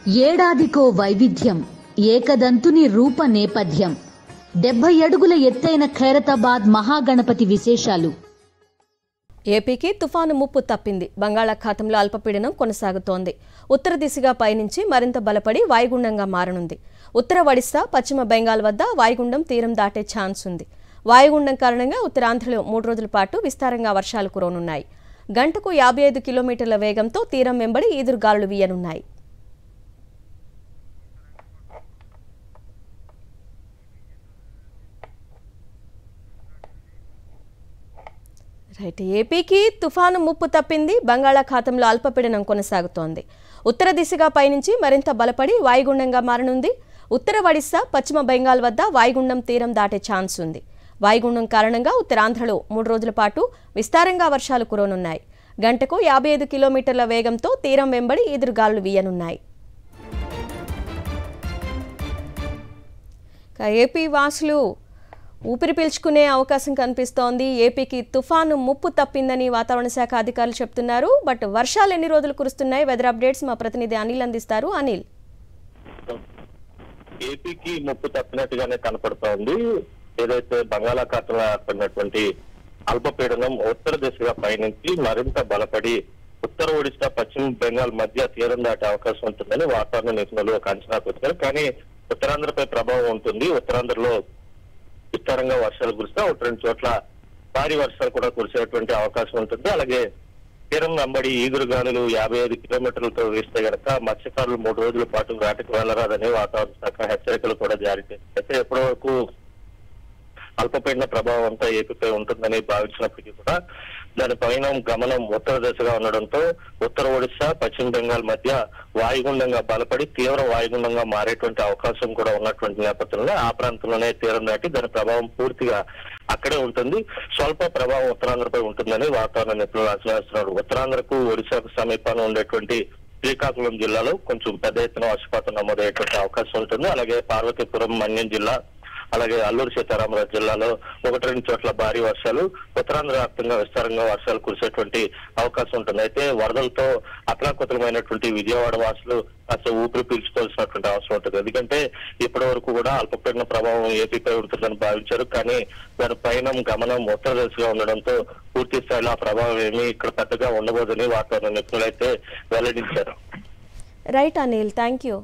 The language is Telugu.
ఏడాదికో వైవిధ్యం, ఏకదంతుని రూప నేపథ్యం. 70 అడుగుల ఎత్తైన ఖైరతాబాద్ మహాగణపతి విశేషాలు. ఏపీకి తుఫాను ముప్పు తప్పింది. బంగాళాఖాతంలో అల్పపీడనం కొనసాగుతోంది. ఉత్తర దిశగా పయనించి మరింత బలపడి వాయుగుండంగా మారనుంది. ఉత్తర ఒడిశా, పశ్చిమ బెంగాల్ వద్ద వాయుగుండం తీరం దాటే ఛాన్స్ ఉంది. వాయుగుండం కారణంగా ఉత్తరాంధ్రలో 3 రోజుల పాటు విస్తారంగా వర్షాలు కురవనున్నాయి. గంటకు 55 కిలోమీటర్ల వేగంతో తీరం వెంబడి ఈదురుగాలులు వీయనున్నాయి. ఏపీకి తుఫాను ముప్పు తప్పింది. బంగాళాఖాతంలో అల్పపీడనం కొనసాగుతోంది. ఉత్తర దిశగా పయనించి మరింత బలపడి వాయుగుండంగా మారనుంది. ఉత్తర ఒడిశా, పశ్చిమ బెంగాల్ వద్ద వాయుగుండం తీరం దాటే ఛాన్స్ ఉంది. వాయుగుండం కారణంగా ఉత్తరాంధ్రలో 3 రోజుల పాటు విస్తారంగా వర్షాలు కురవనున్నాయి. గంటకు 55 కిలోమీటర్ల వేగంతో తీరం వెంబడి ఈదురుగాలులు వీయనున్నాయి. ఏపీ వాసులు ఊపిరి పీల్చుకునే అవకాశం కనిపిస్తోంది. ఏపీకి తుఫాను ముప్పు తప్పిందని వాతావరణ శాఖ అధికారులు చెప్తున్నారు. బట్ వర్షాలు ఎన్ని రోజులు కురుస్తున్నాయి? వెదర్ అప్డేట్స్ మా ప్రతినిధి అనిల్ అందిస్తారు. అనిల్, ఏపీకి ముప్పు తప్పినట్టుగానే కనపడుతోంది. ఏదైతే బంగాళాఖాతంలో ఏర్పడినటువంటి అల్పపీడనం ఉత్తర దిశగా పయనించి మరింత బలపడి ఉత్తర ఒడిశా, పశ్చిమ బెంగాల్ మధ్య తీరం దాటే అవకాశం ఉంటుందని వాతావరణ నిపుణులు ఒక అంచనాకు వచ్చారు. కానీ ఉత్తరాంధ్రపై ప్రభావం ఉంటుంది. ఉత్తరాంధ్రలో విస్తారంగా వర్షాలు కురిస్తే 1-2 చోట్ల భారీ వర్షాలు కూడా కురిసేటువంటి అవకాశం ఉంటుంది. అలాగే తీరం వెంబడి ఈదురుగాలులు 55 కిలోమీటర్లతో వీస్తే గనక మత్స్యకారులు 3 రోజుల పాటు వేటకు వెళ్లరాదని వాతావరణ శాఖ హెచ్చరికలు కూడా జారీ చేసింది. అయితే ఎప్పటి వరకు అల్పపీడన ప్రభావం అంతా ఏపీపై ఉంటుందని భావించినప్పటికీ కూడా దానిపైన గమనం ఉత్తర దిశగా ఉండడంతో ఉత్తర ఒడిశా, పశ్చిమ బెంగాల్ మధ్య వాయుగుండంగా బలపడి తీవ్ర వాయుగుండంగా మారేటువంటి అవకాశం కూడా ఉన్నటువంటి నేపథ్యంలో ఆ ప్రాంతంలోనే తీరం దాటి దాని ప్రభావం పూర్తిగా అక్కడే ఉంటుంది. స్వల్ప ప్రభావం ఉత్తరాంధ్రపై ఉంటుందని వాతావరణ నిపుణులు అంచనా వేస్తున్నారు. ఉత్తరాంధ్రకు, ఒడిశాకు సమీపాన ఉండేటువంటి శ్రీకాకుళం జిల్లాలో కొంచెం పెద్ద ఎత్తున వర్షపాతం నమోదయ్యేటువంటి అవకాశం ఉంటుంది. అలాగే పార్వతీపురం, మన్యం జిల్లా, అలాగే అల్లూరు సీతారామరాజు జిల్లాలో 1-2 చోట్ల భారీ వర్షాలు, ఉత్తరాంధ్ర వ్యాప్తంగా విస్తారంగా వర్షాలు కురిసేటువంటి అవకాశం ఉంటుంది. అయితే వరదలతో అతలాకుతలమైనటువంటి విజయవాడ వాసులు అసలు ఊపిరి పీల్చుకోవాల్సినటువంటి అవసరం ఉంటుంది. ఎందుకంటే ఇప్పటి వరకు కూడా అల్పపీడన ప్రభావం ఏపీపై ఉంటుందని భావించారు. కానీ దాని పైన గమనం ఉత్తర దిశగా ఉండడంతో పూర్తి స్థాయిలో ఆ ప్రభావం ఏమీ ఇక్కడ పెద్దగా ఉండబోదని వాతావరణ నిపుణులు అయితే వెల్లడించారు. Right Anil, thank you.